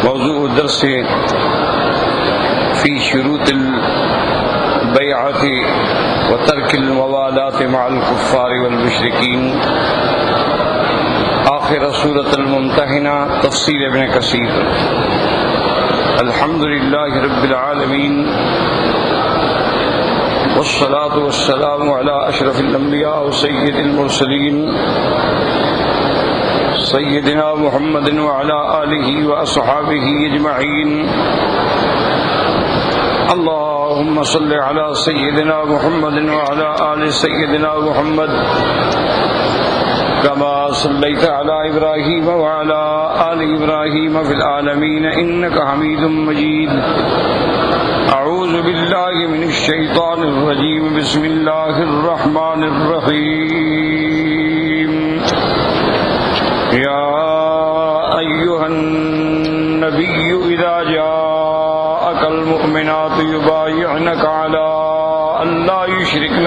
موضوع درس فی شروط البیعۃ وترک الموالات مع الکفار والمشرکین، آخر سورۃ الممتحنہ، تفسیر ابن کثیر۔ الحمد للہ رب العالمین والصلاة والسلام علی اشرف الانبیاء وسید المرسلین سیدنا محمد وعلى آلہ واصحابہ اجمعین۔ اللهم صل على سيدنا محمد وعلى آل سيدنا محمد كما صليت على إبراهيم وعلى آل إبراهيم في العالمين إنك حميد مجيد۔ أعوذ بالله من الشيطان الرجيم، بسم الله الرحمن الرحيم۔ يا أيها النبي إذا جاءك المؤمنات يبايعنك على أن لا يشركن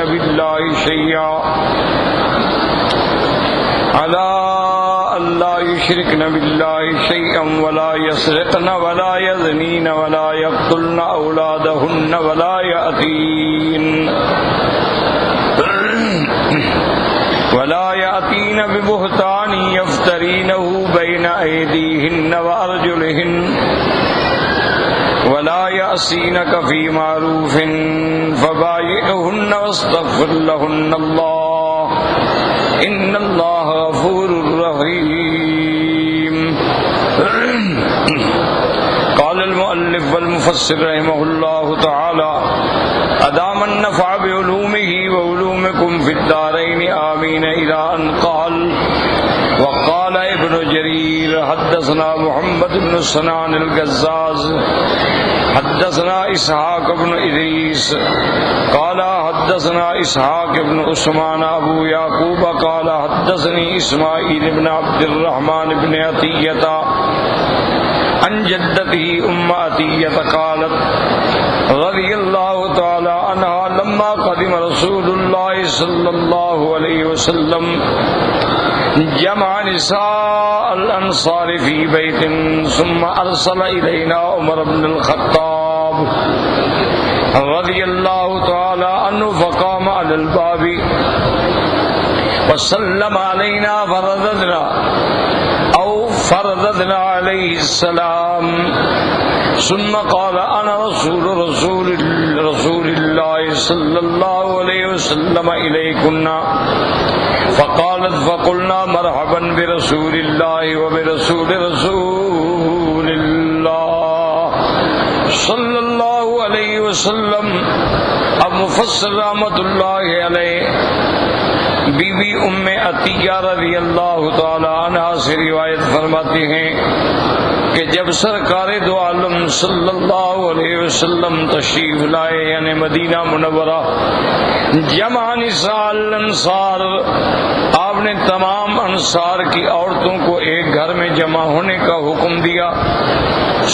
بالله شيئا ولا يسرقن ولا يزنين ولا يقتلن أولادهن ولا يأتين ببهتان يفترينه بين أيديهن وأرجلهن ولا يأسينك في معروف فبايعهن واستغفر لهن الله إن الله غفور رحيم۔ قال المؤلف والمفسر رحمه الله تعالى أدام النفع بعلومه وعلومكم في الدارين آمين، إلى أن قال وقال ابن جرير حدثنا محمد بن سنان القزاز حدثنا إسحاق بن إدريس قال حدثنا إسحاق بن عثمان أبو يعقوب قال حدثني إسماعيل بن عبد الرحمن بن عطية عن جدته عطية قالت رضي الله تعالى عنها لما قدم رسول الله صلى الله عليه وسلم جمع نساء الأنصار في بيت ثم أرسل إلينا عمر بن الخطاب رضي الله تعالى عنه فقام على الباب وسلم علينا فرددنا عليه السلام ثم قال أنا رسول الله صلى الله عليه وسلم إليكن، فقالت فقلنا مرحبا برسول الله وبرسول رسول الله صلی اللہ علیہ وسلم۔ اب مفسر رحمۃ اللہ علیہ بی بی ام عطیہ رضی اللہ تعالی عنہ سے روایت فرماتے ہیں کہ جب سرکار دو عالم صلی اللہ علیہ وسلم تشریف لائے یعنی مدینہ منورہ، جمع نساء الانصار، آپ نے تمام انصار کی عورتوں کو ایک گھر میں جمع ہونے کا حکم دیا۔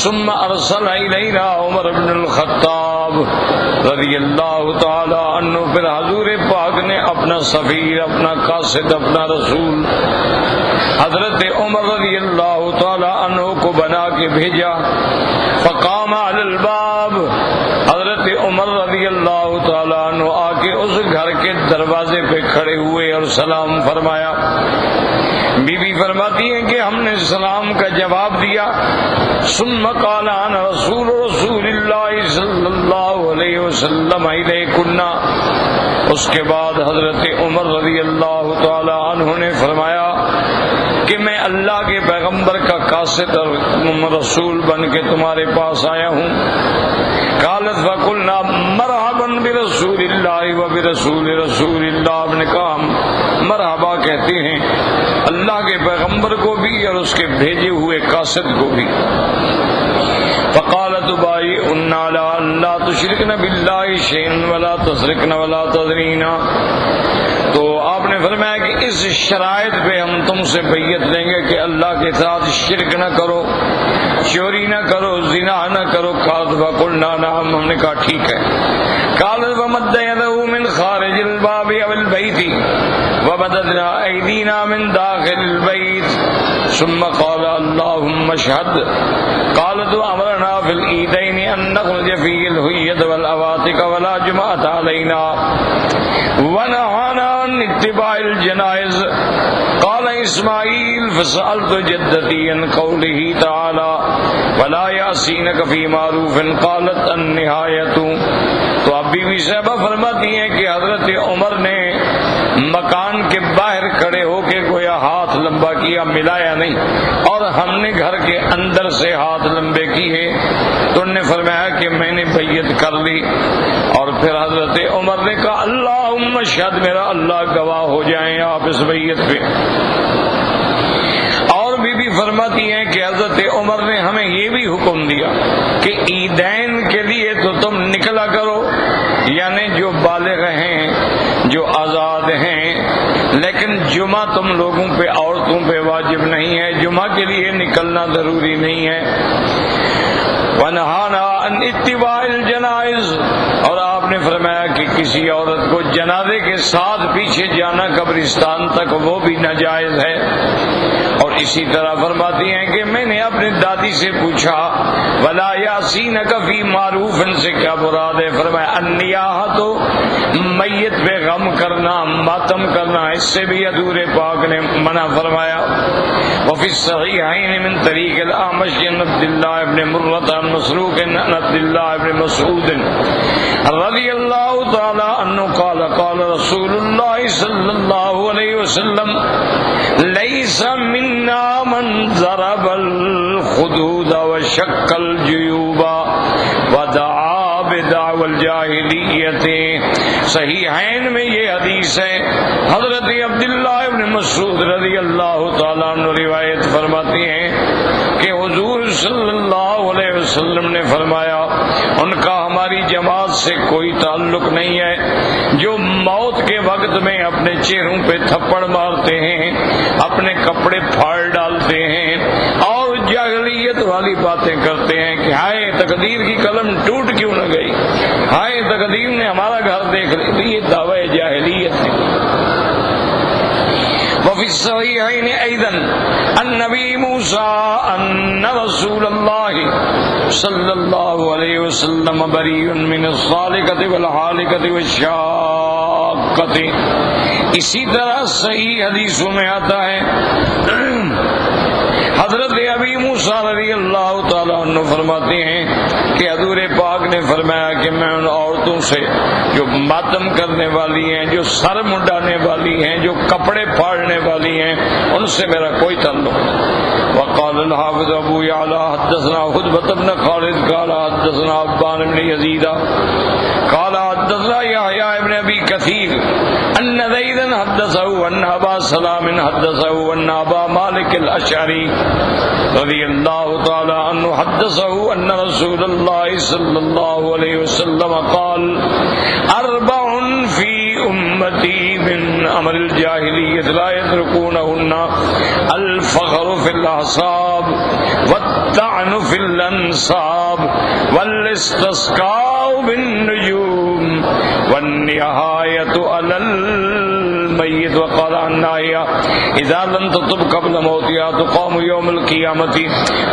ثم ارسل الینا عمر بن الخطاب رضی اللہ تعالی عنہ، پھر حضور پاک نے اپنا سفیر، اپنا قاصد، اپنا رسول حضرت عمر رضی اللہ تعالی عنہ کو بنا کے بھیجا۔ فقام علی الباب، حضرت عمر رضی اللہ تعالی عنہ آ کے اس گھر کے دروازے پہ کھڑے ہوئے اور سلام فرمایا۔ بی بی فرماتی ہیں کہ ہم نے سلام کا جواب دیا۔ ثم قال انا رسول اللہ صلی اللہ علیہ وسلم الیکن، اس کے بعد حضرت عمر رضی اللہ تعالی عنہ نے فرمایا کہ میں اللہ کے پیغمبر کا قاصد اور رسول بن کے تمہارے پاس آیا ہوں۔ قالت فقلنا مرحبا برسول اللہ وبرسول رسول اللہ، آپ نے کہا ہم مرحبا کہتے ہیں اللہ کے پیغمبر کو بھی اور اس کے بھیجے ہوئے قاصد کو بھی۔ فقالت بائعن علی ان لا تشرکن باللہ شیئا ولا تسرقن ولا تزنین، تو آپ نے فرمایا کہ اس شرائط پہ ہم تم سے بیعت لیں گے کہ اللہ کے ساتھ شرک نہ کرو، چوری نہ کرو، زنا نہ کرو۔ قالت فقلنا نعم، ہم نے کہا ٹھیک ہے۔ قالت فمد یدہ من خارج الباب او البیت، وبددنا أيدينا من داخل البيت ثم قال اللهم اشهد. قالت أمرنا في العيدين أن نخرج فيه الهية والأواتك ولا جمعة علينا ونهانا عن اتباع الجنائز. قال إسماعيل فسألت جدتي عن قوله تعالى ولا يعصينك في معروف قالت النهاية. تو اب بی بی صاحبہ فرماتی ہیں کہ حضرت عمر نے مکان کے باہر کھڑے ہو کے گویا ہاتھ لمبا کیا، ملایا نہیں، اور ہم نے گھر کے اندر سے ہاتھ لمبے کیے تو انہوں نے فرمایا کہ میں نے بیعت کر لی. اور پھر حضرت عمر نے کہا اللہم اشہد، میرا اللہ گواہ ہو جائیں آپ اس بیعت پہ. اور بی بی فرماتی ہیں کہ حضرت عمر نے ہمیں یہ بھی حکم دیا کہ عیدین کے لیے تو تم نکلا کرو، یعنی جو بالغ ہیں، جو آزاد ہیں، لیکن جمعہ تم لوگوں پہ، عورتوں پہ واجب نہیں ہے، جمعہ کے لیے نکلنا ضروری نہیں ہے. وَنَهَانَا عَنْ اتِّبَاعِ الْجَنَائِزِ، اور آپ نے فرمایا کہ کسی عورت کو جنازے کے ساتھ پیچھے جانا قبرستان تک وہ بھی ناجائز ہے. اور اسی طرح فرماتی ہیں کہ میں نے اپنی دادی سے پوچھا وَلَا يَعْصِينَكَ فِي مَعْرُوفٍ سے کیا مراد ہے؟ فرمایا النیاحہ، تو میت پہ غم کرنا، ماتم کرنا، اس سے بھی حضور پاک نے منع فرمایا. وفي الصحيحين من طريق الأعمش عن عبد الله بن مرة عن مسروق عن عبد الله بن مسعود رضي الله تعالى عنه قال قال رسول الله صلى الله عليه وسلم ليس منا من ضرب الخدود وشق الجيوب ودعا بدعوى الجاهلية. صحیحین میں یہ حدیث ہے. حضرت عبداللہ ابن مسعود رضی اللہ تعالیٰ عنہ روایت فرماتی ہیں کہ حضور صلی اللہ علیہ وسلم نے فرمایا ان کا ہماری جماعت سے کوئی تعلق نہیں ہے جو موت کے وقت میں اپنے چہروں پہ تھپڑ مارتے ہیں، اپنے کپڑے پھاڑ ڈالتے ہیں اور جاہلیت والی باتیں کرتے ہیں کہ ہائے تقدیر کی قلم ٹوٹ کیوں نہ گئی، ہائے تقدیر نے ہمارا گھر دیکھ لی. یہ دعوی جاہلیت ہے. وفي الصحيحين أيضا عن نبي موسى أن رسول الله صلى الله عليه وسلم بريء من الصالقة والحالقة والشاقة. اسی طرح صحیح حدیثوں میں آتا ہے حضرت ابی موسیٰ رضی اللہ تعالیٰ عنہ فرماتے ہیں کہ حضور پاک نے فرمایا کہ میں ان عورتوں سے جو ماتم کرنے والی ہیں، جو سر منڈانے والی ہیں، جو کپڑے پھاڑنے والی ہیں، ان سے میرا کوئی تعلق نہیں. وقال الحافظ ابو یعلا حدثنا خطبۃ بن خالد قال حدثنا عبان بن یزید قال حدثنا یحییٰ ابن ابی کثیر ان زیدا حدثه ان ابا سلام حدثه ان ابا مالک الاشعری رضی اللہ تعالی عنہ حدثه ان رسول اللہ صلی اللہ علیہ وسلم قال اربع فی امتی من امر الجاہلیت لا يتركونهن الفخر فی الاحساب والطعن فی الانساب والاستسقاء بالنجوم والنهایۃ علی المیت. وقال عن نائیہ اذا لم تتب قبل موتها تقام یوم القیامت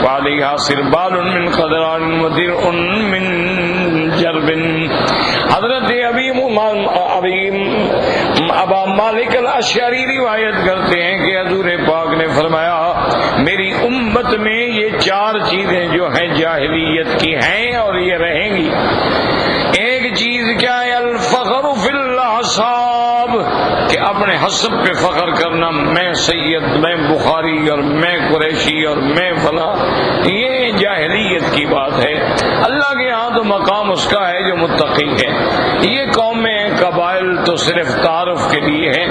وعلیہا سربال من قدران ودرع من جرب. حضرت ابا مالک الاشعری روایت کرتے ہیں کہ حضور پاک نے فرمایا میری امت میں یہ چار چیزیں جو ہیں جاہلیت کی ہیں اور یہ رہیں گی. ایک چیز کیا ہے؟ الفخر فی الاحساب، کہ اپنے حسب پہ فخر کرنا، میں سید، میں بخاری اور میں قریشی اور میں فلاں، یہ جاہلیت کی بات ہے. اللہ کے ہاں تو مقام اس کا ہے جو متقی ہے. یہ قومیں قبائل تو صرف تعارف کے لیے ہیں.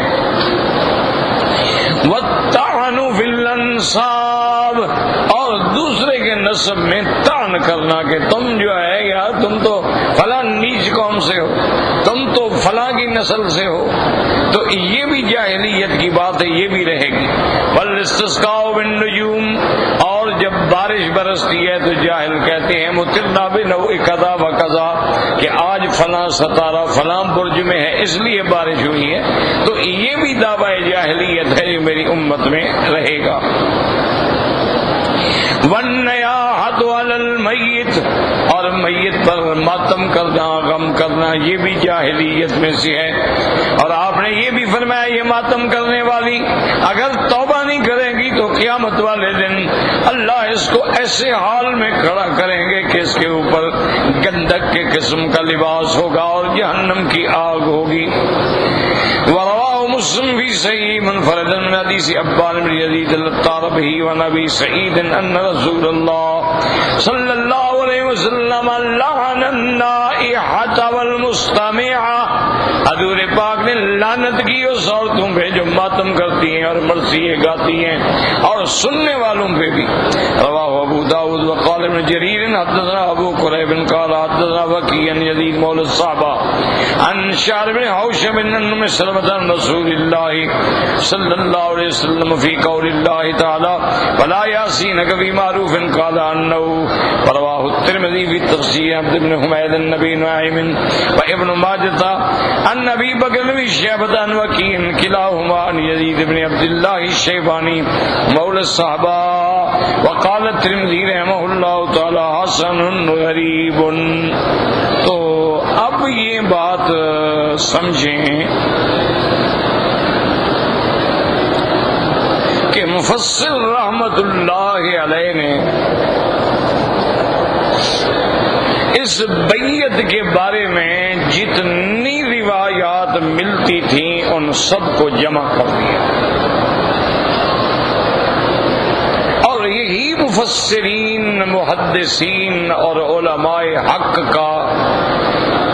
والطعن فی الانساب، اور دوسرے کے نسب میں طعن کرنا کہ تم جو ہے یار تم تو فلاں نیچ قوم سے ہو، تم تو فلاں کی نسل سے ہو، تو یہ بھی جاہلیت کی بات ہے، یہ بھی رہے گی. والاستسقاء بالنجوم، اور جب بارش برستی ہے تو جاہل کہتے ہیں مطرنا بنوء کذا و کذا، کہ آج فلاں ستارہ فلاں برج میں ہے اس لیے بارش ہوئی ہے، تو یہ بھی دعوی جاہلیت ہے جو میری امت میں رہے گا۔ وَالنَّيَاحَةُ عَلَى الْمَيِّتِ، اور میت پر ماتم کرنا، غم کرنا، یہ بھی جاہلیت میں سے ہے۔ اور آپ نے یہ بھی فرمایا یہ ماتم کرنے والی اگر توبہ نہیں کرے گی تو قیامت والے دن اللہ اس کو ایسے حال میں کھڑا کریں گے کہ اس کے اوپر گندک کے قسم کا لباس ہوگا اور جہنم کی آگ ہوگی۔ ورواه مسلم في صحيح منفردا من حديث عبان بن يزيد الطاربي ونبي سعيد ان رسول الله صلى الله عليه وسلم لعن النائحة والمستمعة، حضور پاک نے لعنت کی اس عورتوں پہ جو ماتم کرتی ہیں اور مرثیے گاتی ہیں اور سننے والوں پہ بھی۔ رواہ ابو داود وقال ابن جریر حدثنا ابو قریب قال حدثنا وکیع عن یزید مولى الصحابہ عن شعر بن حوشب بن ام سلمۃ عن رسول اللہ صلی اللہ علیہ وسلم فی قول اللہ تعالی ولا یاسینک فی معروف قال انه، رواہ الترمذی فی تفسیر عبد بن حمید النبی نعیم وابن ماجہ عن ابی بکر بن شیبۃ عن وکیع کلاہما عن یزید بن عبد اللہ الشیبانی مولى الصحابہ وقال الترمذی رحمہ اللہ تعالی حسن غریب۔ تو اب یہ بات سمجھیں کہ مفسر رحمت اللہ علیہ نے اس بیعت کے بارے میں جتنی روایات ملتی تھیں ان سب کو جمع کر دیا، اور یہی مفسرین محدثین اور علماء حق کا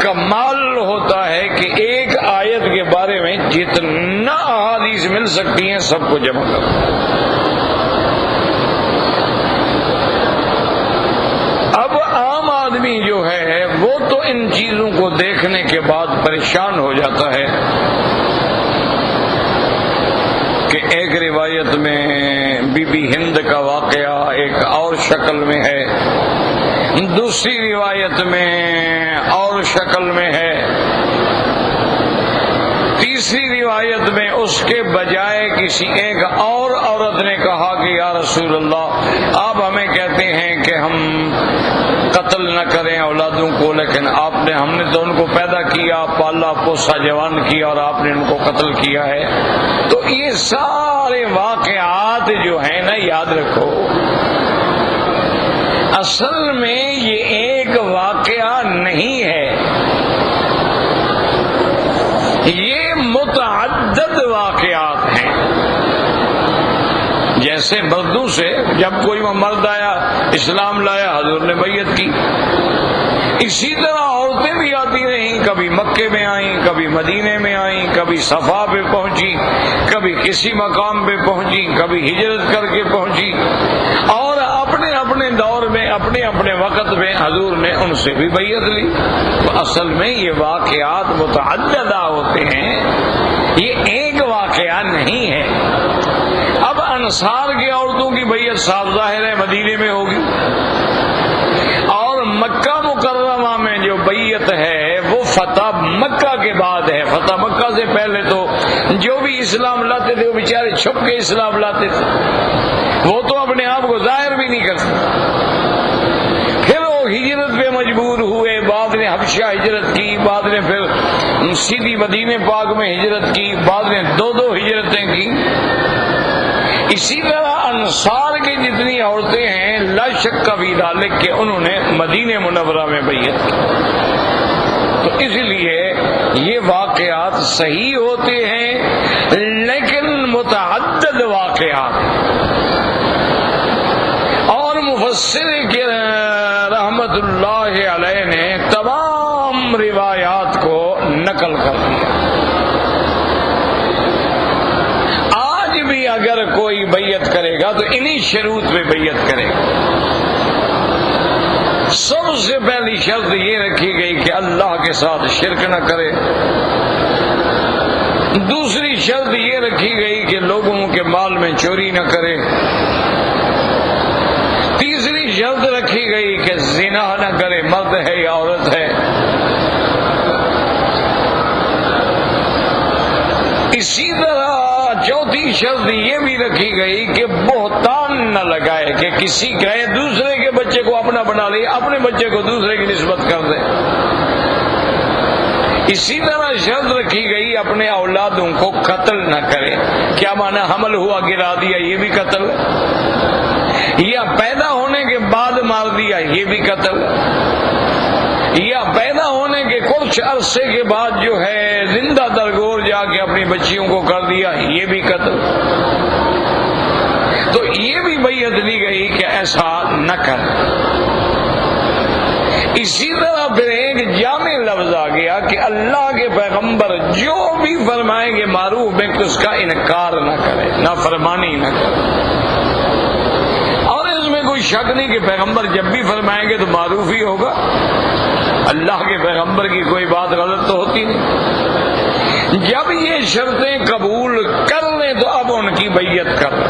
کمال ہوتا ہے کہ ایک آیت کے بارے میں جتنا احادیث مل سکتی ہیں سب کو جمع کر دیا۔ اب عام آدمی جو ہے وہ تو ان چیزوں کو دیکھنے کے بعد پریشان ہو جاتا ہے کہ ایک روایت میں بی بی ہند کا واقعہ ایک اور شکل میں ہے، دوسری روایت میں اور شکل میں ہے، تیسری روایت میں اس کے بجائے کسی ایک اور عورت نے کہا کہ یا رسول اللہ آپ ہمیں کہتے ہیں کہ ہم قتل نہ کریں اولادوں کو، لیکن ہم نے تو ان کو پیدا کیا، پالا پوسا، جوان کیا، اور آپ نے ان کو قتل کیا ہے۔ تو یہ سارے واقعات جو ہیں نا یاد رکھو، اصل میں یہ ایک واقعہ نہیں ہے، یہ متعدد واقعات ہیں۔ جیسے مردوں سے جب کوئی مرد آیا اسلام لایا حضور نے بیعت کی، اسی طرح عورتیں بھی آتی رہیں، کبھی مکے میں آئیں، کبھی مدینے میں آئیں، کبھی صفا پہ پہنچی، کبھی کسی مقام پہ پہنچی، کبھی ہجرت کر کے پہنچی، اور اپنے اپنے دور میں اپنے اپنے وقت میں حضور نے ان سے بھی بیعت لی۔ تو اصل میں یہ واقعات متعددہ ہوتے ہیں، یہ ایک واقعہ نہیں ہے۔ اب انصار کی عورتوں کی بیعت صاف ظاہر ہے مدینے میں ہوگی، اور مکہ مکرمہ میں جو بیعت ہے وہ فتح مکہ کے بعد ہے۔ فتح مکہ سے پہلے تو جو بھی اسلام لاتے تھے وہ بیچارے چھپ کے اسلام لاتے تھے، وہ تو اپنے آپ کو ظاہر بھی نہیں کرتے۔ پھر وہ ہجرت پہ مجبور ہوئے، بعد نے حبشہ ہجرت کی، بعد نے پھر سیدھی مدینے پاک میں ہجرت کی، بعد نے دو ہجرتیں کی۔ اسی طرح انصار کی جتنی عورتیں ہیں لا شک فی ذلک کہ انہوں نے مدینہ منورہ میں بیعت کی۔ تو اس لیے یہ واقعات صحیح ہوتے ہیں لیکن متعدد واقعات، اور مفسر کے رحمت اللہ علیہ نے تمام روایات کو نقل کر دیا۔ آج بھی اگر کوئی بیعت کرے گا تو انہی شروط پہ بیعت کرے گا۔ سب سے پہلی شرط یہ رکھی گئی کہ اللہ کے ساتھ شرک نہ کرے، دوسری شرط یہ رکھی گئی کہ لوگوں کے مال میں چوری نہ کرے، رکھی گئی کہ زنا نہ کرے، مرد ہے یا عورت ہے۔ اسی طرح چوتھی شرط یہ بھی رکھی گئی کہ بہتان نہ لگائے، کہ کسی کہے دوسرے کے بچے کو اپنا بنا لے، اپنے بچے کو دوسرے کی نسبت کر دے۔ اسی طرح شرط رکھی گئی اپنے اولادوں کو قتل نہ کرے۔ کیا معنی؟ حمل ہوا گرا دیا، یہ بھی قتل، یا پیدا ہونے کے بعد مار دیا، یہ بھی قتل، یا پیدا ہونے کے کچھ عرصے کے بعد جو ہے زندہ درگور جا کے اپنی بچیوں کو کر دیا، یہ بھی قتل۔ تو یہ بھی بیعت لی گئی کہ ایسا نہ کر۔ اسی طرح پھر ایک جامع لفظ آ گیا کہ اللہ کے پیغمبر جو بھی فرمائیں گے معروف ہے تو اس کا انکار نہ کرے، نافرمانی نہ کرے۔ اور اس میں کوئی شک نہیں کہ پیغمبر جب بھی فرمائیں گے تو معروف ہی ہوگا، اللہ کے پیغمبر کی کوئی بات غلط تو ہوتی نہیں۔ جب یہ شرطیں قبول کر لیں تو اب ان کی بیعت کر لیں۔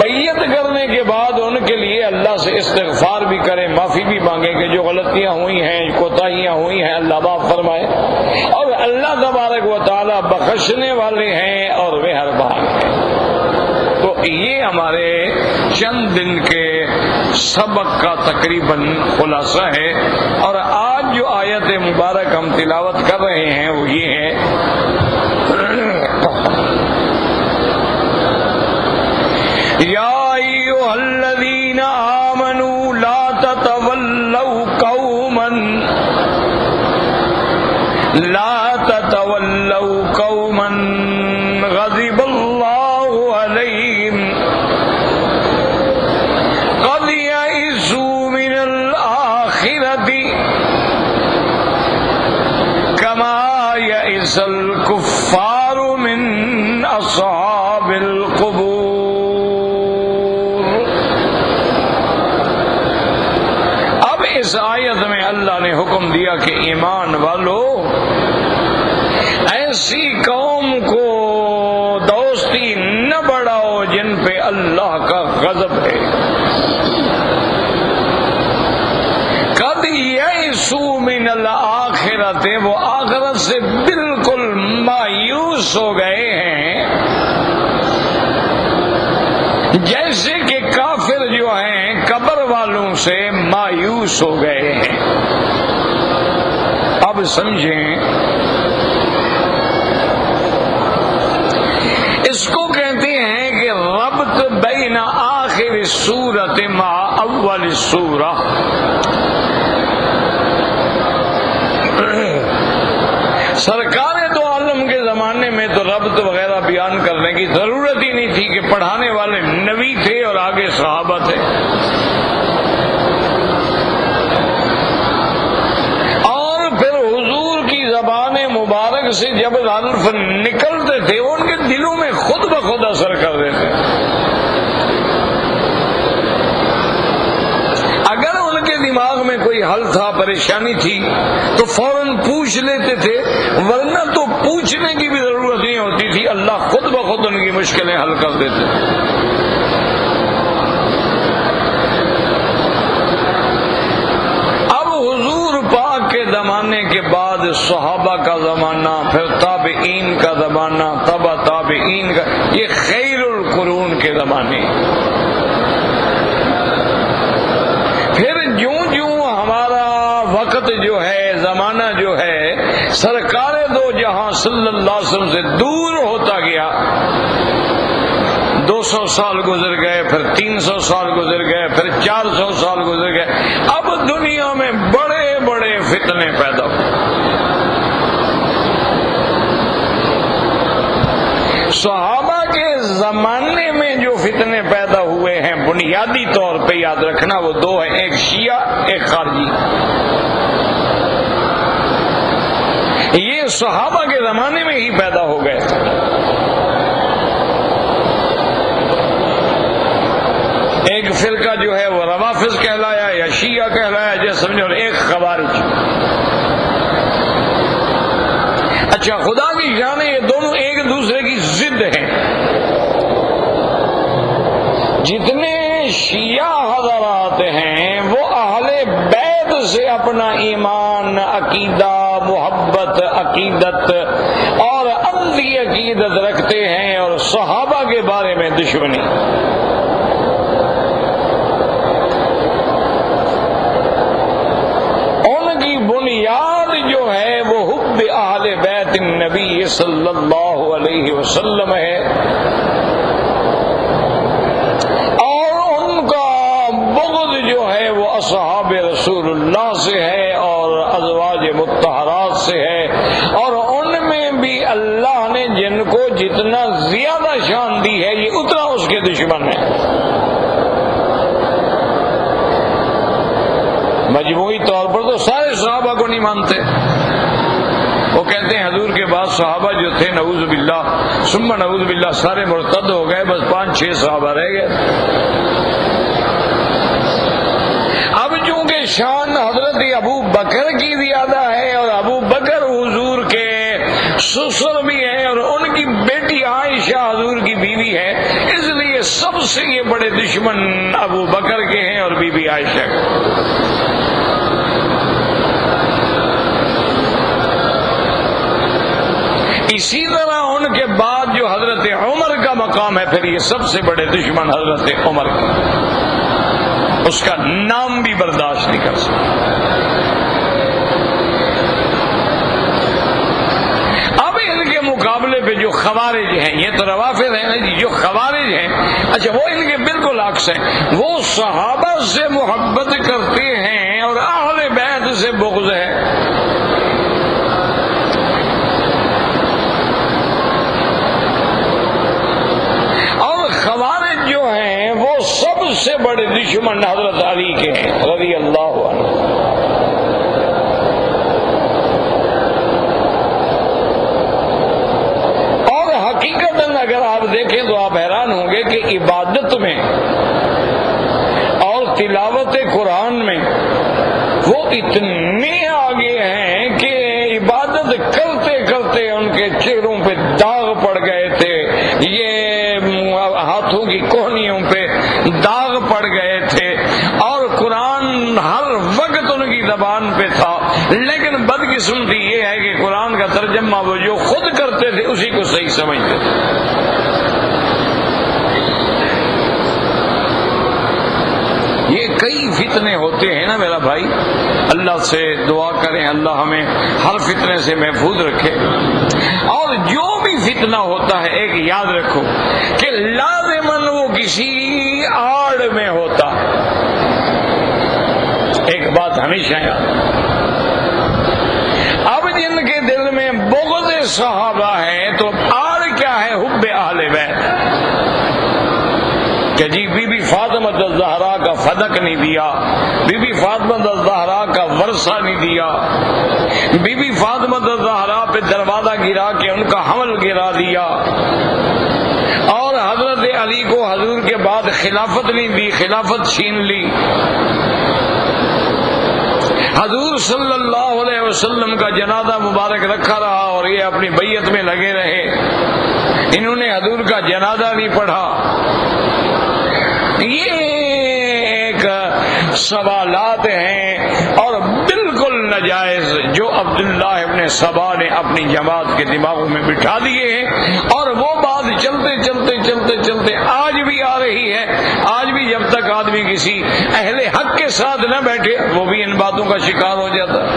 بیعت کرنے کے بعد ان کے لیے اللہ سے استغفار بھی کریں، معافی بھی مانگیں کہ جو غلطیاں ہوئی ہیں، کوتاہیاں ہوئی ہیں، اللہ معاف فرمائے۔ اور اللہ تبارک و تعالی بخشنے والے ہیں اور مہربان ہیں۔ تو یہ ہمارے چند دن کے سبق کا تقریباً خلاصہ ہے۔ اور آج جو آیت مبارک ہم تلاوت کر رہے ہیں وہ یہ ہے، یا ایھا الذین آمنوا لا تتولوا قوما غضب اللہ علیہم قد یئسوا من الآخرۃ کما یئس الکفار من اصحاب القبور۔ اس آیت میں اللہ نے حکم دیا کہ ایمان والو ایسی قوم کو دوستی نہ بڑھاؤ جن پہ اللہ کا غضب ہے۔ قد یئسوا من الآخرۃ، وہ آخرت سے بالکل مایوس ہو گئے ہیں، جیسے کہ کافر جو ہیں قبر والوں سے مایوس ہو گئے ہیں۔ اب سمجھیں، اس کو کہتے ہیں کہ ربط بین آخر السورۃ مع اول السورہ۔ سرکار دو عالم کے زمانے میں تو ربط وغیرہ بیان کرنے کی ضرورت ہی نہیں تھی کہ پڑھانے والے نبی تھے اور آگے صحابہ تھے۔ اور پھر حضور کی زبان مبارک سے جب الف نکلتے تھے ان کے دلوں میں خود بخود اثر کر دیتے۔ اگر ان کے دماغ میں کوئی حل تھا، پریشانی تھی تو فوراً پوچھ لیتے تھے، ورنہ تو پوچھنے کی بھی ضرورت نہیں ہوتی تھی، اللہ خود بخود ان کی مشکلیں حل کر دیتے۔ اب حضور پاک کے زمانے کے بعد صحابہ کا زمانہ، پھر تابعین کا زمانہ، تبع تابعین کا، یہ خیر القرون کے زمانے۔ پھر جوں ہمارا وقت جو ہے، زمانہ جو ہے سرکار دو جہاں صلی اللہ علیہ وسلم سے دور ہوتا گیا، 200 سال گزر گئے، پھر 300 سال گزر گئے، پھر 400 سال گزر گئے، اب دنیا میں بڑے بڑے فتنے پیدا ہوئے۔ صحابہ کے زمانے میں جو فتنے پیدا ہوئے ہیں بنیادی طور پہ یاد رکھنا وہ دو ہیں، ایک شیعہ، ایک خارجی۔ یہ صحابہ کے زمانے میں ہی پیدا ہو گئے تھے۔ ایک فرقہ جو ہے وہ روافض کہلایا یا شیعہ کہلایا، جیسے سمجھو، اور ایک خوارج۔ اچھا، خدا کی جانے یہ دونوں ایک دوسرے کی ضد ہیں۔ جتنے شیعہ حضرات ہیں وہ اہل بیت سے اپنا ایمان، عقیدہ، محبت، عقیدت اور عملی عقیدت رکھتے ہیں، اور صحابہ کے بارے میں دشمنی۔ ان کی بنیاد جو ہے وہ حب اہل بیت النبی صلی اللہ علیہ وسلم ہے، اصحاب رسول اللہ سے ہے اور ازواج مطہرات سے ہے، اور ان میں بھی اللہ نے جن کو جتنا زیادہ شان دی ہے یہ اتنا اس کے دشمن ہے۔ مجموعی طور پر تو سارے صحابہ کو نہیں مانتے، وہ کہتے ہیں حضور کے بعد صحابہ جو تھے نعوذ باللہ ثم نعوذ باللہ سارے مرتد ہو گئے، بس 5-6 صحابہ رہ گئے۔ اب چونکہ شان حضرت ابو بکر کی زیادہ ہے، اور ابو بکر حضور کے سسر بھی ہیں، اور ان کی بیٹی عائشہ حضور کی بیوی ہے، اس لیے سب سے یہ بڑے دشمن ابو بکر کے ہیں اور بی بی عائشہ کے۔ اسی طرح ان کے بعد جو حضرت عمر کا مقام ہے، پھر یہ سب سے بڑے دشمن حضرت عمر کا، اس کا نام بھی برداشت نہیں کر سکتا۔ اب ان کے مقابلے پہ جو خوارج ہیں، یہ تو روافض ہیں نا جی، جو خوارج ہیں، اچھا وہ ان کے بالکل عکس ہیں، وہ صحابہ سے محبت کرتے ہیں اور اہل بیت سے بغض ہے۔ اور خوارج جو ہیں وہ سب سے بڑے دشمن حضرت علی کے ہیں رضی اللہ عنہ۔ اور حقیقت اگر آپ دیکھیں تو آپ حیران ہوں گے کہ عبادت میں اور تلاوت قرآن میں وہ اتنے آگے ہیں کہ عبادت کرتے کرتے ان کے چہروں پہ داغ پڑ گئے تھے، یہ ہاتھوں کی کوہنیوں پہ داغ پڑ گئے تھے، اور قرآن ہر وقت ان کی زبان پہ تھا، لیکن بدقسمتی یہ ہے کہ قرآن کا ترجمہ وہ جو خود کرتے تھے اسی کو صحیح سمجھتے تھے۔ یہ کئی فتنے ہوتے ہیں نا میرا بھائی، اللہ سے دعا کریں اللہ ہمیں ہر فتنے سے محفوظ رکھے۔ اور جو بھی فتنہ ہوتا ہے ایک یاد رکھو کہ لازماً وہ کسی آڑ میں ہوتا ہے، ایک بات ہمیشہ یاد۔ اب جن کے دل میں بغض صحابہ ہے تو آڑ کیا ہے؟ حب اہل بیت، کہ جی بی بی فاطمہ الزہرا کا فدق نہیں دیا، بی بی فاطمہ الزہرا کا ورثہ نہیں دیا، بی بی فاطمہ الزہرا پہ دروازہ گرا کے ان کا حمل گرا دیا، اور حضرت علی کو حضور کے بعد خلافت نہیں دی، خلافت چھین لی، حضور صلی اللہ علیہ وسلم کا جنازہ مبارک رکھا رہا اور یہ اپنی بیعت میں لگے رہے، انہوں نے حضور کا جنازہ نہیں پڑھا۔ یہ ایک سوالات ہیں اور بالکل ناجائز جو عبداللہ ابن سبا نے اپنی جماعت کے دماغوں میں بٹھا دیے ہیں، اور وہ بات چلتے چلتے چلتے چلتے آج بھی آ رہی ہے۔ آج بھی جب تک آدمی کسی اہل حق کے ساتھ نہ بیٹھے وہ بھی ان باتوں کا شکار ہو جاتا ہے۔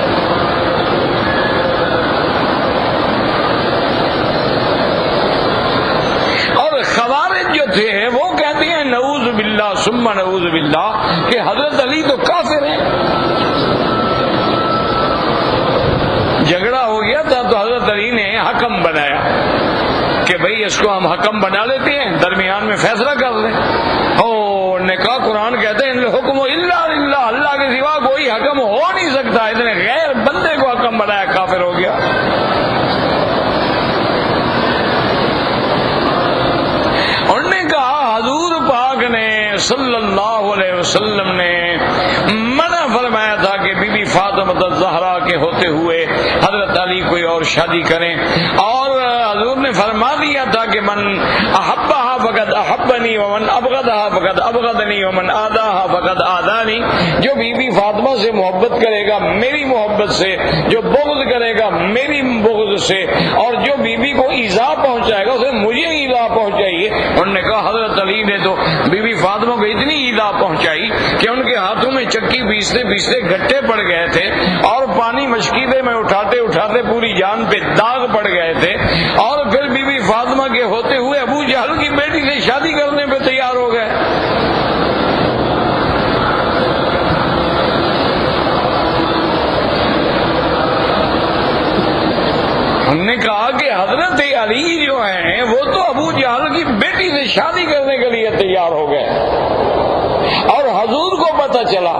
خوارج جو تھے وہ کہتے ہیں نعوذ باللہ ثم نعوذ باللہ کہ حضرت علی تو کافر ہیں۔ جھگڑا ہو گیا تھا تو حضرت علی نے حکم بنایا کہ بھئی اس کو ہم حکم بنا لیتے ہیں، درمیان میں فیصلہ کر لیں۔ نے کہا قرآن کہتے ہیں ان الحکم الا للہ، اللہ کے سوا کوئی حکم ہو نہیں سکتا، اتنے غیر بندے کو حکم بنایا، کافر ہو گیا۔ انہوں نے کہا حضور پاک نے صلی اللہ علیہ وسلم نے منع فرمایا تھا کہ بی بی فاطمہ الزہرا کے ہوتے ہوئے حضرت علی کوئی اور شادی کریں، اور حضور نے فرما دیا تھا کہ من احبها فقد احبنی ومن ابغضها فقد ابغضنی ومن آذاها فقد آذانی، جو بی بی فاطمہ سے محبت کرے گا میری محبت سے، جو بغض کرے گا میری بغض سے، اور جو بی بی کو ایذا پہنچائے گا اسے مجھے ایذا پہنچائیے۔ انہوں نے کہا حضرت علی نے تو بی بی فاطمہ کو اتنی ایذا پہنچائی کہ ان کے ہاتھوں میں چکی پیستے پیستے گٹھے پڑ گئے تھے، اور پانی مشکیدے میں اٹھاتے اٹھاتے پوری جان پہ داغ پڑ گئے تھے، اور پھر بی بی فاطمہ کے ہوتے ہوئے ابو جہل کی بیٹی سے شادی کرنے پہ تیار ہو گئے۔ ہم نے کہا کہ حضرت علی جو ہیں وہ تو ابو جہل کی بیٹی سے شادی کرنے کے لیے تیار ہو گئے، اور حضور کو پتہ چلا۔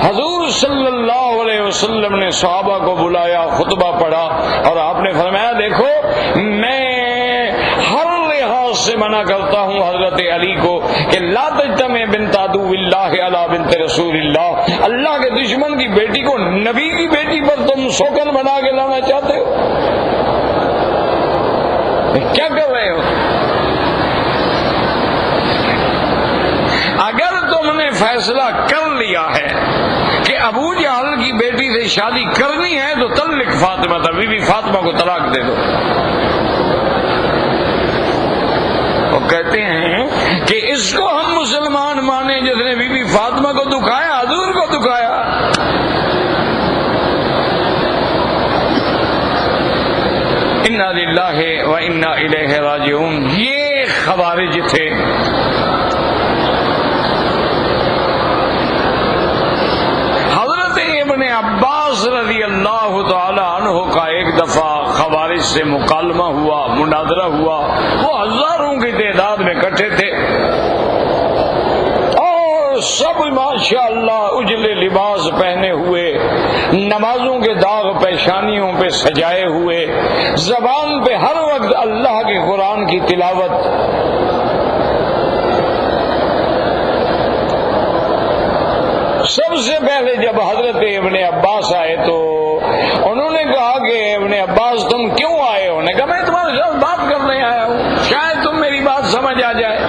حضور صلی اللہ علیہ وسلم نے صحابہ کو بلایا، خطبہ پڑھا، اور آپ نے فرمایا دیکھو میں ہر لحاظ سے منع کرتا ہوں حضرت علی کو کہ لا تجتمع بنت عدو اللہ علی بنت رسول اللہ، اللہ کے دشمن کی بیٹی کو نبی کی بیٹی پر تم سوکن بنا کے لانا چاہتے ہو، کیا کر رہے ہو؟ اگر تم نے فیصلہ کر لیا ہے کہ ابو جہل کی بیٹی سے شادی کرنی ہے تو طلق فاطمہ تھا، بی بی فاطمہ کو طلاق دے دو۔ وہ کہتے ہیں کہ اس کو ہم مسلمان مانے جس نے بی بی فاطمہ کو دکھایا، حضور کو دکھایا۔ انا للہ و انا الیہ راجعون، یہ خوارج تھے۔ عباس رضی اللہ تعالی عنہ کا ایک دفعہ خوارج سے مکالمہ ہوا، مناظرہ ہوا، وہ ہزاروں کی تعداد میں اکٹھے تھے، اور سب ماشاءاللہ اجلے لباس پہنے ہوئے، نمازوں کے داغ پیشانیوں پہ سجائے ہوئے، زبان پہ ہر وقت اللہ کے قرآن کی تلاوت۔ سب سے پہلے جب حضرت ابن عباس آئے تو انہوں نے کہا کہ ابن عباس تم کیوں آئے ہو؟ نے کہا میں تمہارے ساتھ بات کرنے آیا ہوں، شاید تم میری بات سمجھ آ جائے۔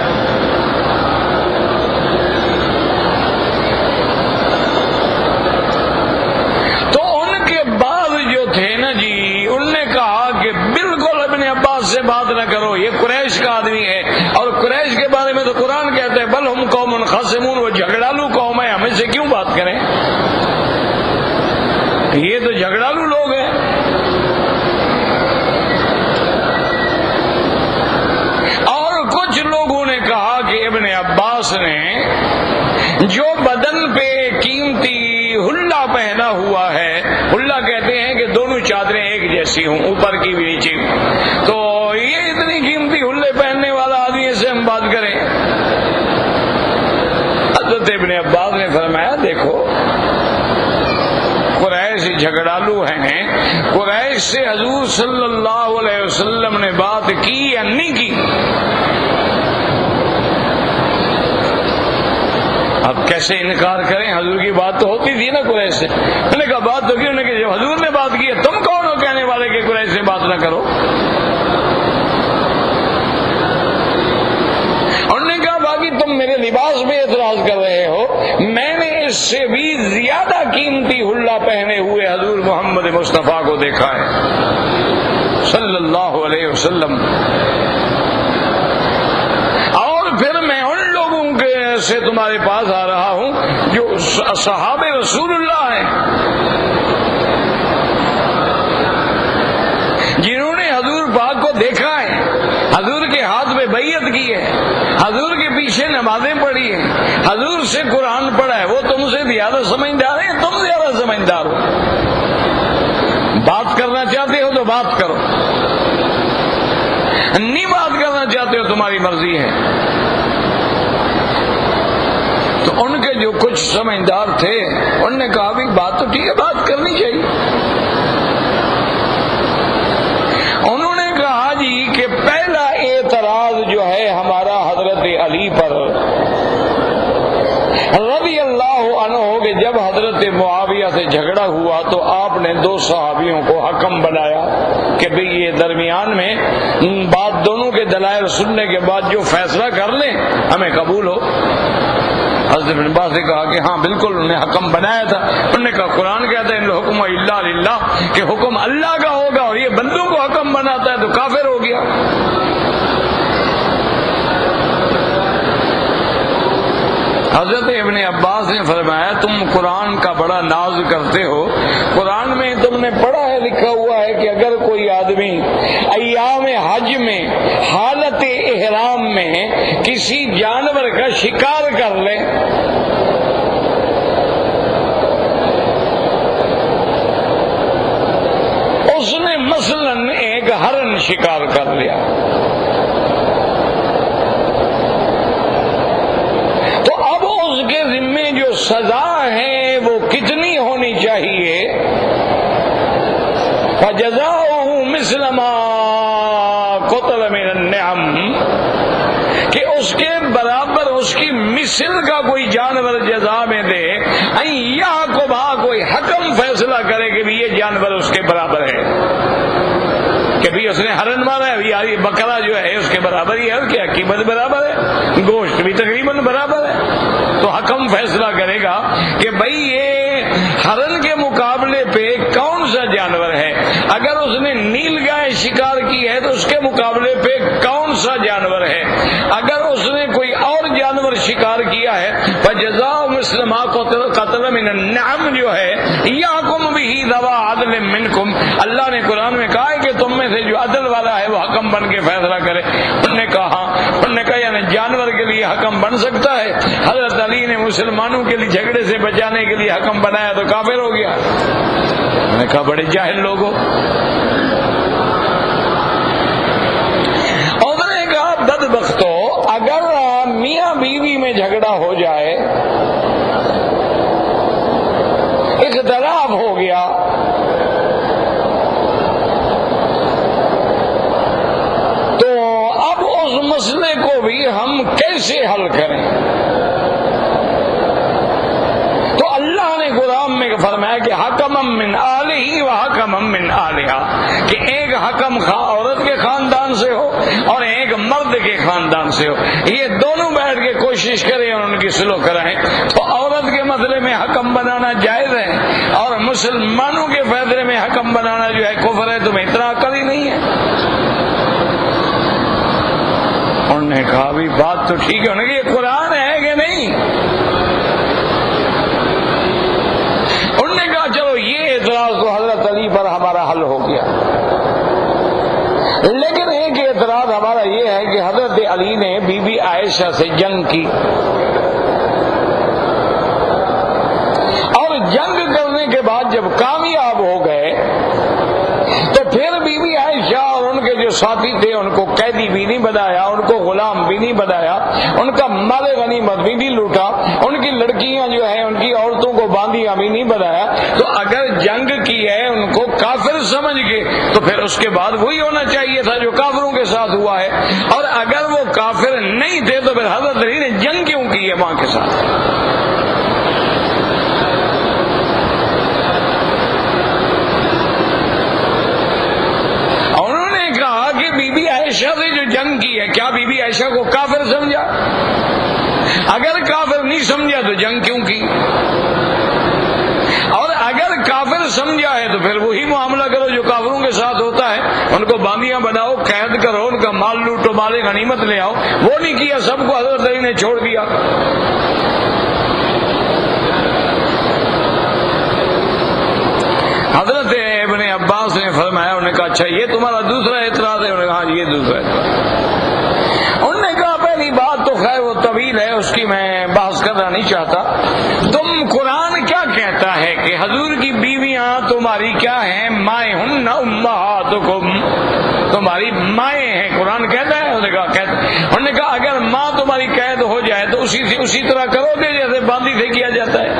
تو ان کے بعد جو تھے نا جی، انہوں نے کہا کہ بالکل ابن عباس سے بات نہ کرو، یہ قریش کا آدمی ہے، اور قریش کے بارے میں تو قرآن کہتا ہے بل ہم قوم خصمون، وہ جھگڑالو قوم ہے، ہمیں سے کیوں بات کریں، یہ تو جھگڑالو لوگ ہیں۔ اور کچھ لوگوں نے کہا کہ ابن عباس نے جو بدن پہ قیمتی حلہ پہنا ہوا ہے، حلہ کہتے ہیں کہ دونوں چادریں ایک جیسی ہوں، اوپر کی بھی نیچے، تو یہ اتنی قیمتی حلے پہننے والا آدمی سے ہم بات کریں۔ حضرت ابن عباس نے فرمایا دیکھو قریش جھگڑالو ہیں، قریش سے حضور صلی اللہ علیہ وسلم نے بات کی یا نہیں کی؟ اب کیسے انکار کریں، حضور کی بات تو ہوتی تھی نا قریش سے۔ میں نے کہا بات تو کی، انہوں نے کہا جب حضور نے بات کی ہے تم کون ہو کہنے والے کہ قریش سے بات نہ کرو؟ انہوں نے کہا باقی تم میرے لباس پہ اعتراض کر رہے ہو، میں نے اس سے بھی زیادہ قیمتی حلہ پہنے ہوئے حضور محمد مصطفیٰ کو دیکھا ہے صلی اللہ علیہ وسلم، اور پھر میں ان لوگوں سے تمہارے پاس آ رہا ہوں جو صحاب رسول اللہ ہیں، جنہوں نے حضور پاک کو دیکھا ہے، حضور کے ہاتھ میں بیعت کی ہے، حضور کے پیچھے نمازیں پڑھی ہیں، حضور سے قرآن پڑھا ہے، وہ تم سے زیادہ سمجھدار ہیں، تم زیادہ سمجھدار ہو۔ بات کرنا چاہتے ہو تو بات کرو، نہیں بات کرنا چاہتے ہو تمہاری مرضی ہے۔ تو ان کے جو کچھ سمجھدار تھے انہوں نے کہا بھی بات تو ٹھیک ہے، بات کرنی چاہیے۔ انہوں نے کہا جی کہ پہلا اعتراض جو ہے ہمارا حضرت علی پر، رضی اللہ عنہ کہ جب حضرت معاویہ سے جھگڑا ہوا تو آپ نے 2 صحابیوں کو حکم بنایا کہ بھئی یہ درمیان میں بات دونوں کے دلائل سننے کے بعد جو فیصلہ کر لیں ہمیں قبول ہو۔ حضرت ابن عباس نے کہا کہ ہاں بالکل انہوں نے حکم بنایا تھا۔ انہوں نے کہا قرآن کہتا ہے ان الحکم الا للہ کہ حکم اللہ کا ہوگا، اور یہ بندوں کو حکم بناتا ہے تو کافر ہو گیا۔ حضرت ابن عباس نے فرمایا تم قرآن کا بڑا ناز کرتے ہو، قرآن میں تم نے پڑھا ہے لکھا ہوا ہے کہ اگر کوئی آدمی ایام حج میں حالت احرام میں کسی جانور کا شکار کر لے، اس نے مثلاً ایک ہرن شکار کر لیا، تو اب اس کے ذمے جو سزا ہے وہ کتنی ہونی چاہیے؟ فَجَزَاؤُهُ مِثْلَ مَا قُتِلَ مِنَ النِّعَمِ کہ اس کے برابر اس کی مثل کا کوئی جانور جزا میں دے، یا کوئی حکم فیصلہ کرے کہ بھی یہ جانور اس کے برابر ہے، کہ بھی اس نے ہرن مارا ہے یار یہ بکرا جو ہے اس کے برابر ہی ہے، اور کیا قیمت برابر ہے، گوشت بھی تقریباً برابر ہے، تو حکم فیصلہ کرے گا کہ بھئی یہ ہرن کے مقابلے پہ کون سا جانور ہے، اگر اس نے نیل گائے شکار کی ہے تو اس کے مقابلے پہ کون سا جانور ہے، اگر اس نے کوئی اور جانور شکار کیا ہے فجزاء مثل ما قتل من النعم جو ہے یحکم بہ ذو عدل منکم، اللہ نے قرآن میں کہا ہے کہ تم میں سے جو عدل والا ہے وہ حکم بن کے فیصلہ کرے۔ انہوں نے کہا یعنی جانور کے لیے حکم بن سکتا ہے؟ حضرت علی نے مسلمانوں کے لیے جھگڑے سے بچانے کے لیے حکم بنایا تو کافر ہو گیا۔ میں نے کہا بڑے جاہل لوگ ہو۔ اور میں نے کہا بدبختو اگر میاں بیوی میں جھگڑا ہو جائے، اختلاف ہو گیا، تو اب اس مسئلے کو بھی ہم کیسے حل کریں؟ تو اللہ نے قرآن میں فرمایا کہ حکمم من آلہ و حکمم من آلہا، کہ ایک حکم عورت کے خاندان سے ہو اور ایک مرد کے خاندان سے ہو، یہ دونوں بیٹھ کے کوشش کریں اور ان کی صلح کرائیں، تو عورت کے مسئلے میں حکم بنانا جائز ہے، اور مسلمانوں کے فیصلے میں حکم بنانا جو ہے کفر ہے، تمہیں اتنا عقل ہی نہیں ہے۔ انہوں نے کہا بھی بات تو ٹھیک ہے، انہوں نے کہا یہ قرآن ہے کہ نہیں؟ انہوں نے کہا چلو یہ اعتراض تو حضرت علی پر ہمارا حل ہو گیا، لیکن ایک اعتراض ہمارا یہ ہے کہ حضرت علی نے بی بی عائشہ سے جنگ کی، اور جنگ کرنے کے بعد جب کامیاب ہو گئے تو پھر بی بی عائشہ اور ان کے جو ساتھی تھے ان کو قیدی بھی نہیں بنایا، ان کو غلام بھی نہیں بنایا، ان کا مال غنیمت بھی نہیں لوٹا، ان کی لڑکیاں جو ہیں ان کی عورتوں کو باندیاں بھی نہیں بنایا، تو اگر جنگ کی ہے ان کو کافر سمجھ کے تو پھر اس کے بعد وہی ہونا چاہیے تھا جو کافروں کے ساتھ ہوا ہے، اور اگر وہ کافر نہیں تھے تو پھر حضرت علی نے جنگ کیوں کی ہے ماں کے ساتھ؟ عائشہ سے جو جنگ کی ہے کیا بی بی عائشہ کو کافر سمجھا؟ اگر کافر نہیں سمجھا تو جنگ کیوں کی؟ اور اگر کافر سمجھا ہے تو پھر وہی معاملہ کرو جو کافروں کے ساتھ ہوتا ہے، ان کو باندیاں بناؤ، قید کرو، ان کا مال لوٹو، مال غنیمت لے آؤ، وہ نہیں کیا، سب کو حضرت علی نے چھوڑ دیا۔ حضرت ابن عباس نے فرمایا، انہوں نے کہا اچھا یہ تمہارا دوسرا اعتراض ہے؟ انہوں نے کہا ہاں یہ دوسرا اعتراض۔ انہوں نے کہا پہلی بات تو خیر وہ طویل ہے، اس کی میں بحث کرنا نہیں چاہتا، تم قرآن کیا کہتا ہے کہ حضور کی بیویاں تمہاری کیا ہیں؟ مائیں ہن امہاتکم، تمہاری مائیں ہیں، قرآن کہتا ہے؟ انہوں نے کہا اگر ماں تمہاری قید ہو جائے تو اسی طرح کرو گے جیسے باندی سے کیا جاتا ہے؟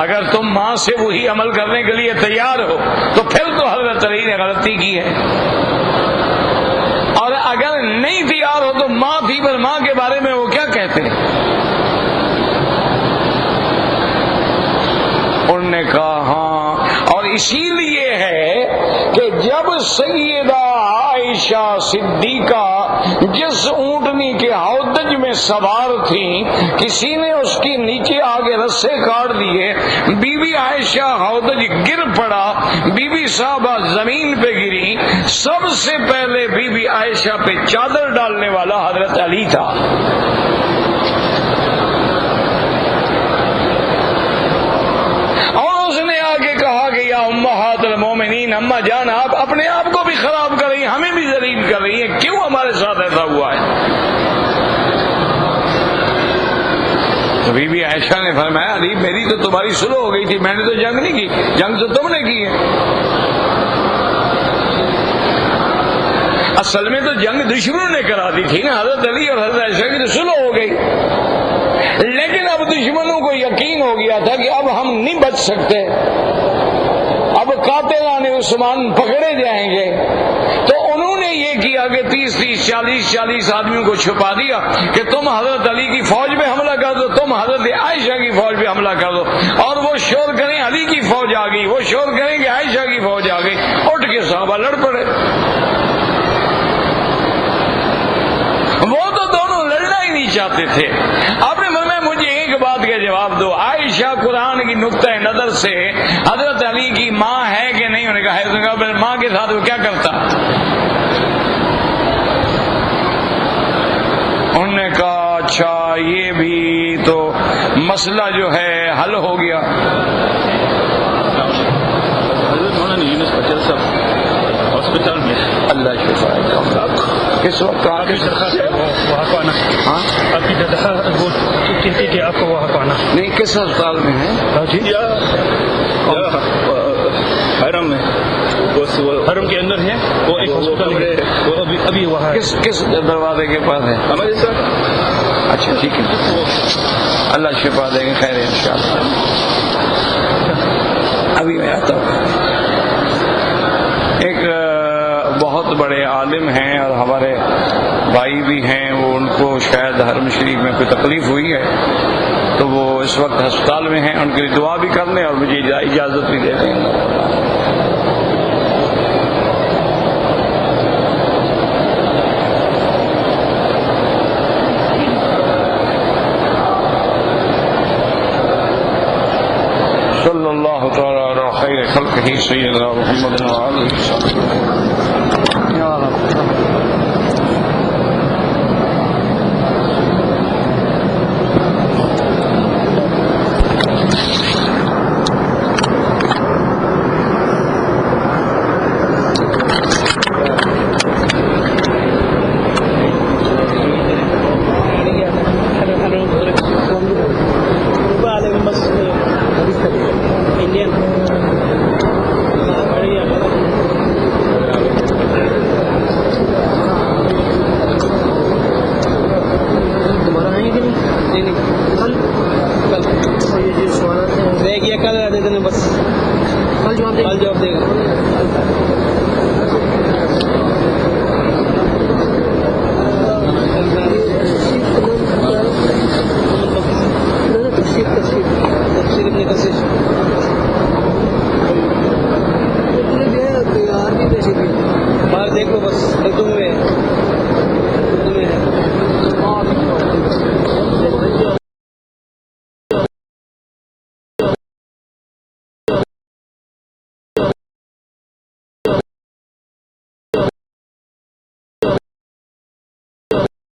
اگر تم ماں سے وہی عمل کرنے کے لیے تیار ہو تو پھر تو حضرت علی نے غلطی کی ہے، اور اگر نہیں تیار ہو تو ماں تھی پر سیدہ عائشہ صدیقہ جس اونٹنی کے ہودج میں سوار تھیں، کسی نے اس کی نیچے آگے رسے کاٹ دیے، بی بی عائشہ ہودج گر پڑا، بی بی صاحبہ زمین پہ گری، سب سے پہلے بی بی عائشہ پہ چادر ڈالنے والا حضرت علی تھا۔ اور اس نے آگے کہا کہ یا امہات المومنین، اماں جان آپ اپنے آپ کو بھی خراب کر رہی ہیں، ہمیں بھی ذلیل کر رہی ہیں، کیوں ہمارے ساتھ ایسا ہوا ہے؟ تو بی بی عائشہ نے فرمایا علی میری تو تمہاری صلح ہو گئی تھی، میں نے تو جنگ نہیں کی، جنگ تو تم نے کی ہے۔ اصل میں تو جنگ دشمنوں نے کرا دی تھی نا، حضرت علی اور حضرت عائشہ کی تو صلح ہو گئی، لیکن اب دشمنوں کو یقین ہو گیا تھا کہ اب ہم نہیں بچ سکتے، اب قاتلان عثمان پکڑے جائیں گے، تو انہوں نے یہ کیا کہ 30 40 آدمیوں کو چھپا دیا کہ تم حضرت علی کی فوج پہ حملہ کر دو، تم حضرت عائشہ کی فوج پہ حملہ کر دو، اور وہ شور کریں علی کی فوج آ گئی، وہ شور کریں کہ عائشہ کی فوج آ گئی، اٹھ کے صحابہ لڑ پڑے۔ وہ تو دونوں لڑنا ہی نہیں چاہتے تھے۔ آپ نے فرمایا مجھے ایک بات کا جواب دو، عائشہ قرآن کی نقطہ نظر سے حضرت علی کی ماں ہے کہ نہیں؟ انہوں نے کہا ہے۔ تو کہا ماں کے ساتھ وہ کیا کرتا؟ انہوں نے کہا اچھا یہ بھی تو مسئلہ جو ہے حل ہو گیا۔ حضرت مولانا یونس پٹیل صاحب ہاسپٹل میں اللہ شفا کس وقت آپ کی درخواست ہے وہاں کو آنا، ہاں آپ کی درخواست وہ کہتی کہ آپ کو وہاں کو آنا نہیں، کس اسپتال میں ہے؟ جی حرم میں، حرم کے اندر ہے وہ ایک ہاسپٹل ہے، وہ ابھی وہاں کس دروازے کے پاس ہے؟ ہمارے ساتھ۔ اچھا ٹھیک ہے، اللہ شفا دے گا، خیر ہے انشاءاللہ۔ ابھی میں آتا ہوں۔ ایک بہت بڑے عالم ہیں اور ہمارے بھائی بھی ہیں، وہ ان کو شاید حرم شریف میں کوئی تکلیف ہوئی ہے، تو وہ اس وقت ہسپتال میں ہیں، ان کے لیے دعا بھی کر لیں اور مجھے اجازت بھی دے دیں۔ صلی اللہ تعالی علی خیر خلقہ سیدنا محمد وعلى آلہ وصحبہ یا رب۔ باہر دیکھ لو بس، اردو میں ہے، اردو میں ہے۔